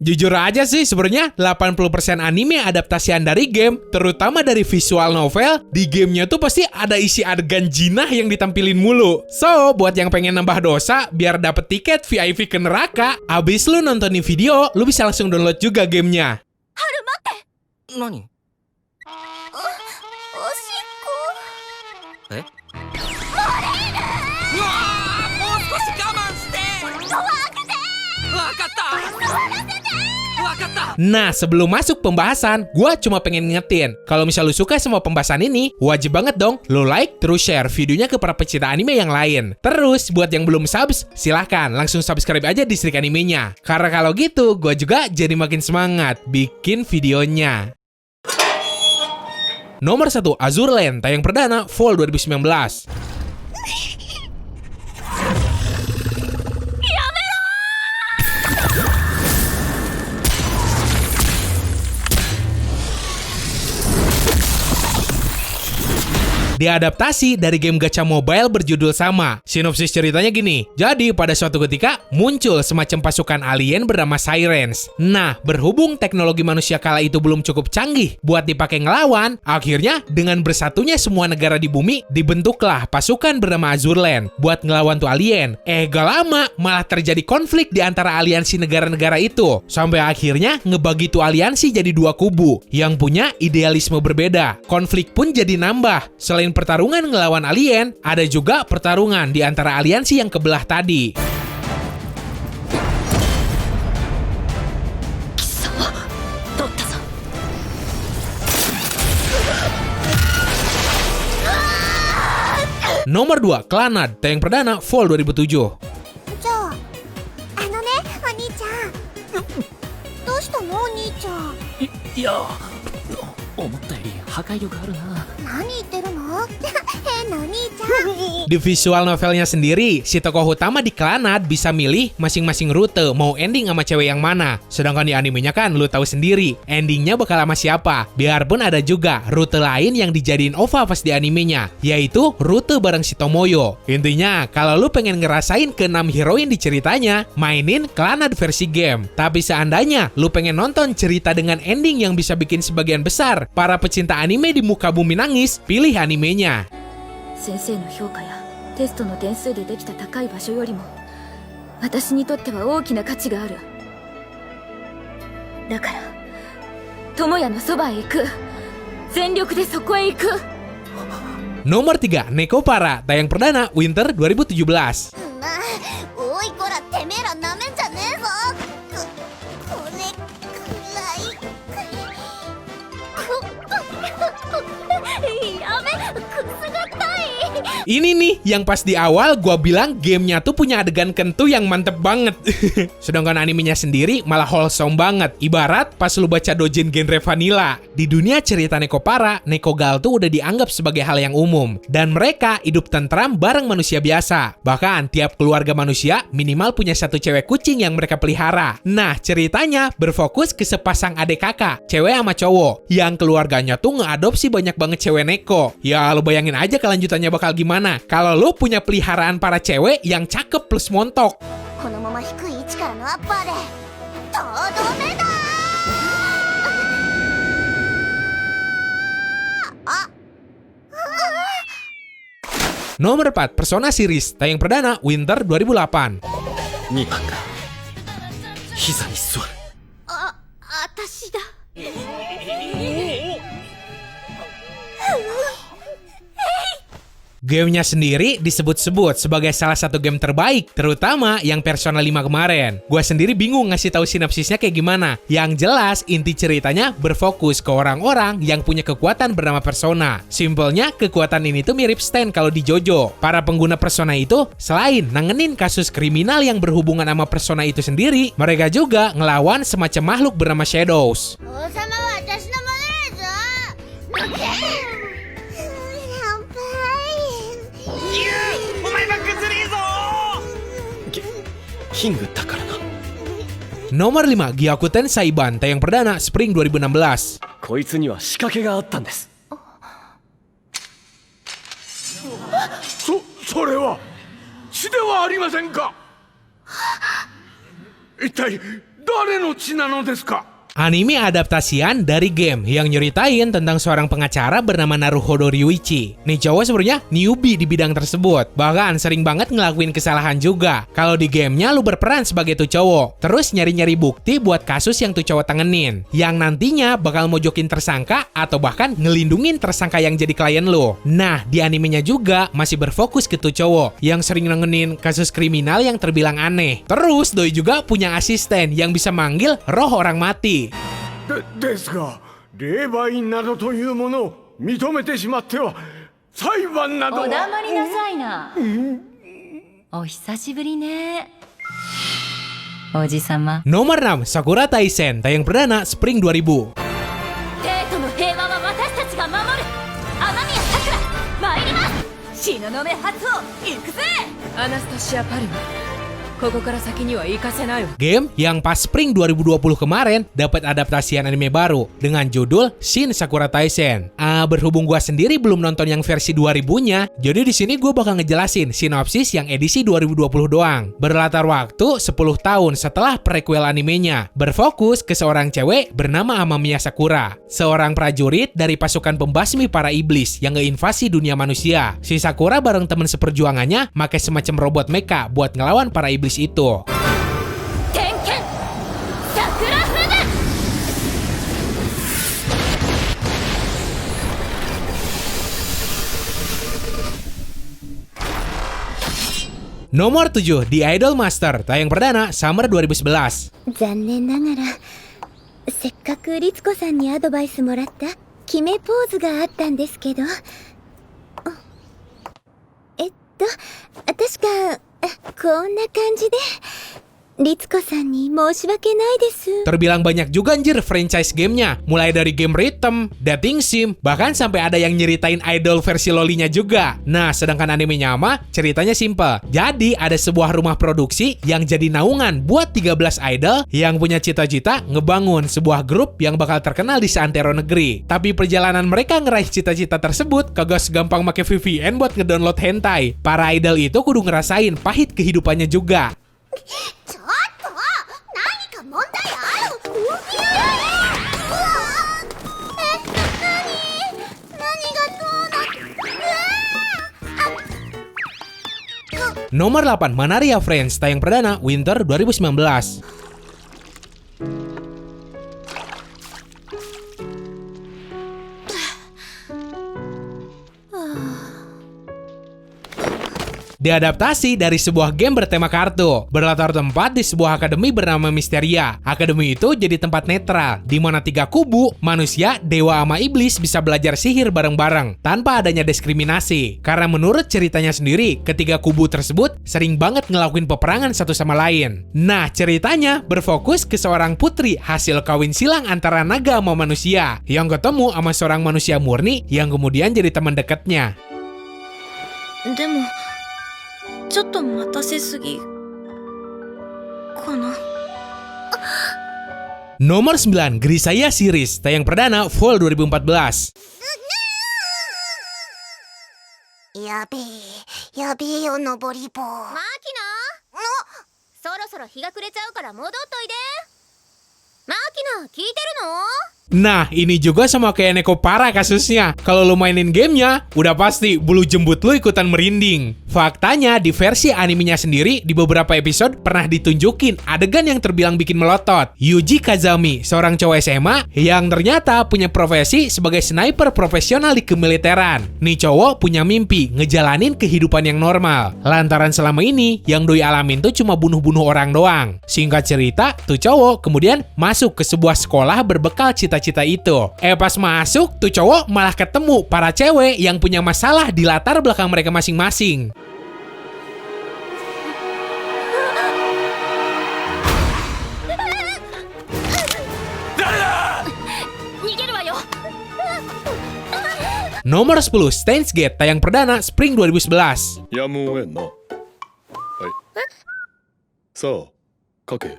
Jujur aja sih sebenarnya 80% anime adaptasian dari game, terutama dari visual novel, di gamenya tuh pasti ada isi adegan jinah yang ditampilin mulu. So, buat yang pengen nambah dosa, biar dapet tiket VIP ke neraka, abis lu nontonin video, lu bisa langsung download juga gamenya. Haru, mate! Nani? おしっこ。え？うわー、もう少し我慢して。わかった。 Nah, sebelum masuk pembahasan, gua cuma pengen ngingetin, kalau misal lu suka sama pembahasan ini, wajib banget dong lu like terus share videonya ke para pecinta anime yang lain. Terus buat yang belum subs, silahkan langsung subscribe aja di Strik Animenya. Karena kalau gitu, gua juga jadi makin semangat bikin videonya. Nomor 1, Azur Lane, tayang perdana Fall 2019. Diadaptasi dari game gacha mobile berjudul sama. Sinopsis ceritanya gini. Jadi pada suatu ketika muncul semacam pasukan alien bernama Sirens. Nah, berhubung teknologi manusia kala itu belum cukup canggih buat dipakai ngelawan, akhirnya dengan bersatunya semua negara di bumi, dibentuklah pasukan bernama Azur Lane buat ngelawan tuh alien. Gak lama malah terjadi konflik di antara aliansi negara-negara itu. Sampai akhirnya ngebagi tuh aliansi jadi dua kubu yang punya idealisme berbeda. Konflik pun jadi nambah. Selain pertarungan ngelawan alien, ada juga pertarungan di antara aliansi yang kebelah tadi. Nomor 2, Clannad, tayang perdana Fall 2007. じゃあ、あのね、お兄ちゃん。どうしたの、お兄ちゃん。いや、思ったより破壊力あるな。何言ってるの？変なお兄ちゃん。 Di visual novelnya sendiri, si tokoh utama di Clannad bisa milih masing-masing rute mau ending sama cewek yang mana. Sedangkan di animenya kan lu tahu sendiri, endingnya bakal sama siapa. Biarpun ada juga rute lain yang dijadiin OVA pas di animenya, yaitu rute bareng si Tomoyo. Intinya, kalau lu pengen ngerasain ke-6 heroin di ceritanya, mainin Clannad versi game. Tapi seandainya lu pengen nonton cerita dengan ending yang bisa bikin sebagian besar para pecinta anime di muka bumi nangis, pilih animenya. 先生の評価やテストの点数でできた高い場所よりも私にとっては大きな価値がある。だから友也のそばへ行く。全力でそこへ行く。 Nomor 3, Nekopara, tayang perdana Winter 2017. まあ、おいこら、てめえらなめんじゃねえぞ。これくらい。やめ、くすがったい。 Ini nih yang pas di awal gua bilang gamenya tuh punya adegan kentu yang mantep banget. Sedangkan animenya sendiri malah wholesome banget. Ibarat pas lu baca doujin genre vanilla. Di dunia cerita Nekopara, Nekogal tuh udah dianggap sebagai hal yang umum. Dan mereka hidup tentram bareng manusia biasa. Bahkan tiap keluarga manusia minimal punya satu cewek kucing yang mereka pelihara. Nah, ceritanya berfokus ke sepasang adik kakak, cewek sama cowok, yang keluarganya tuh ngeadopsi banyak banget cewek neko. Ya, lu bayangin aja kelanjutannya bakal gimana kalau lu punya peliharaan para cewek yang cakep plus montok. このまま低い位置からのアッパーでとどめだ。あ、Nomor 4, Persona Series, tayang perdana Winter 2008. 2番が膝に座る。あ、私だ。 Gamenya sendiri disebut-sebut sebagai salah satu game terbaik, terutama yang Persona 5 kemarin. Gua sendiri bingung ngasih tahu sinopsisnya kayak gimana. Yang jelas inti ceritanya berfokus ke orang-orang yang punya kekuatan bernama Persona. Simpelnya kekuatan ini tuh mirip Stan kalau di JoJo. Para pengguna Persona itu selain nanganin kasus kriminal yang berhubungan sama Persona itu sendiri, mereka juga ngelawan semacam makhluk bernama Shadows. 王様は私のものだぞ。抜け。やばい。お前はぐずりーぞキングだからな。 Nomor 5, Gyakuten Saiban, tayang perdana Spring 2016. こいつには仕掛けがあったんです。それは血ではありませんか。一体誰の血なのですか? Anime adaptasian dari game yang nyeritain tentang seorang pengacara bernama Naruhodo Ryuichi. Nih cowok sebenarnya newbie di bidang tersebut, bahkan sering banget ngelakuin kesalahan juga. Kalau di gamenya lu berperan sebagai tuh cowok, terus nyari-nyari bukti buat kasus yang tuh cowok tengenin, yang nantinya bakal mojokin tersangka atau bahkan ngelindungin tersangka yang jadi klien lu. Nah, di animenya juga masih berfokus ke tuh cowok yang sering nengenin kasus kriminal yang terbilang aneh. Terus Doi juga punya asisten yang bisa manggil roh orang mati. ですが、霊媒院などというものを認めてしまっては裁判などは。お黙りなさいな。お久しぶりね。おじさま。 Nomor 6, Sakura Taisen, tayang perdana Spring 2000. 帝都の平和は私たちが守る。雨宮さくら、参ります。東雲発音、行くぜ。アナスタシア・パルム。ここから先には行かせないわ。 Game yang pas Spring 2020 kemarin dapat adaptasian anime baru dengan judul Shin Sakura Taisen. Berhubung gua sendiri belum nonton yang versi 2000-nya, jadi di sini gua bakal ngejelasin sinopsis yang edisi 2020 doang. Berlatar waktu 10 tahun setelah prequel animenya, berfokus ke seorang cewek bernama Amamiya Sakura, seorang prajurit dari pasukan pembasmi para iblis yang ngeinvasi dunia manusia. Si Sakura bareng teman seperjuangannya make semacam robot mecha buat ngelawan para iblis itu. Tenken Sakura Fuga. Nomor 7, The Idol Master, tayang perdana Summer 2011. 残念ながらせっかく律子さんにアドバイスもらった決めポーズがあったんですけど、確かこんな感じで律子さんに申し訳ないです。 Terbilang banyak juga anjir franchise gamenya, mulai dari game rhythm, dating sim, bahkan sampai ada yang nyeritain idol versi lolinya juga. Nah, sedangkan animenya mah ceritanya simple. Jadi ada sebuah rumah produksi yang jadi naungan buat 13 idol yang punya cita-cita ngebangun sebuah grup yang bakal terkenal di seantero negeri. Tapi perjalanan mereka ngeraih cita-cita tersebut kagak segampang make VPN buat ngedownload hentai. Para idol itu kudu ngerasain pahit kehidupannya juga. ちょっと何か問題ある。何がどうなっ。 Nomor 8, Manaria Friends, tayang perdana Winter 2019. Diadaptasi dari sebuah game bertema kartu, berlatar tempat di sebuah akademi bernama Mysteria. Akademi itu jadi tempat netral, di mana 3 kubu, manusia, dewa sama iblis bisa belajar sihir bareng-bareng, tanpa adanya diskriminasi. Karena menurut ceritanya sendiri, ketiga kubu tersebut sering banget ngelakuin peperangan satu sama lain. Nah, ceritanya berfokus ke seorang putri hasil kawin silang antara naga sama manusia, yang ketemu sama seorang manusia murni yang kemudian jadi teman dekatnya. でもちょっと待たせすぎかな。 Nomor 9, Grisaya Series, tayang perdana Fall 2014. やべえよ登り棒。マキナ、そろそろ日が暮れちゃうから戻っといで。マキナ、聞いてるの？ Nah, ini juga sama kayak Neko parah kasusnya. Kalau lu mainin gamenya, udah pasti bulu jembut lu ikutan merinding. Faktanya, di versi animenya sendiri, di beberapa episode pernah ditunjukin adegan yang terbilang bikin melotot. Yuji Kazami, seorang cowok SMA yang ternyata punya profesi sebagai sniper profesional di kemiliteran. Nih cowok punya mimpi ngejalanin kehidupan yang normal. Lantaran selama ini, yang Doi alamin tuh cuma bunuh-bunuh orang doang. Singkat cerita, tuh cowok kemudian masuk ke sebuah sekolah berbekal cita-cita itu. Pas masuk, tuh cowok malah ketemu para cewek yang punya masalah di latar belakang mereka masing-masing. Nomor 10, Steins Gate, tayang perdana Spring 2011. やむをえんな。はい。さあ、書け。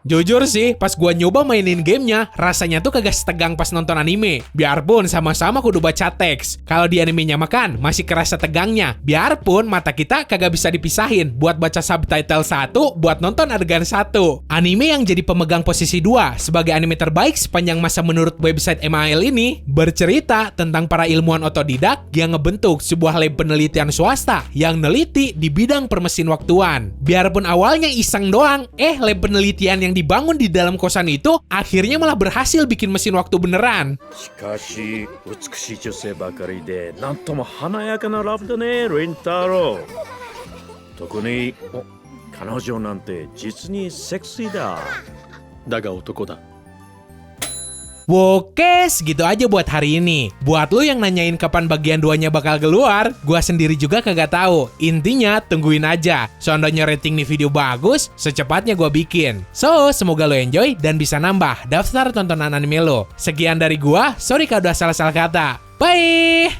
Jujur sih, pas gua nyoba mainin gamenya, rasanya tuh kagak setegang pas nonton anime. Biarpun sama-sama kudu baca teks. Kalau di animenya makan, masih kerasa tegangnya. Biarpun mata kita kagak bisa dipisahin buat baca subtitle satu, buat nonton adegan satu. Anime yang jadi pemegang posisi 2 sebagai anime terbaik sepanjang masa menurut website MAL ini, bercerita tentang para ilmuwan otodidak yang ngebentuk sebuah lab penelitian swasta yang neliti di bidang permesin waktuan. Biarpun awalnya iseng doang, lab penelitian yang dibangun di dalam kosan itu akhirnya malah berhasil bikin mesin waktu beneran. しかし美しい女性ばかりでなんとも華やかなラブだねレンタロウ特に彼女なんて実にセクシーだだが男だ Oke, segitu aja buat hari ini. Buat lu yang nanyain kapan bagian 2-nya bakal keluar, gua sendiri juga kagak tahu. Intinya tungguin aja. Seandainya rating nih video bagus, secepatnya gua bikin. So, semoga lo enjoy dan bisa nambah daftar tontonan anime lo. Sekian dari gua, sorry kalau udah salah-salah kata. Bye!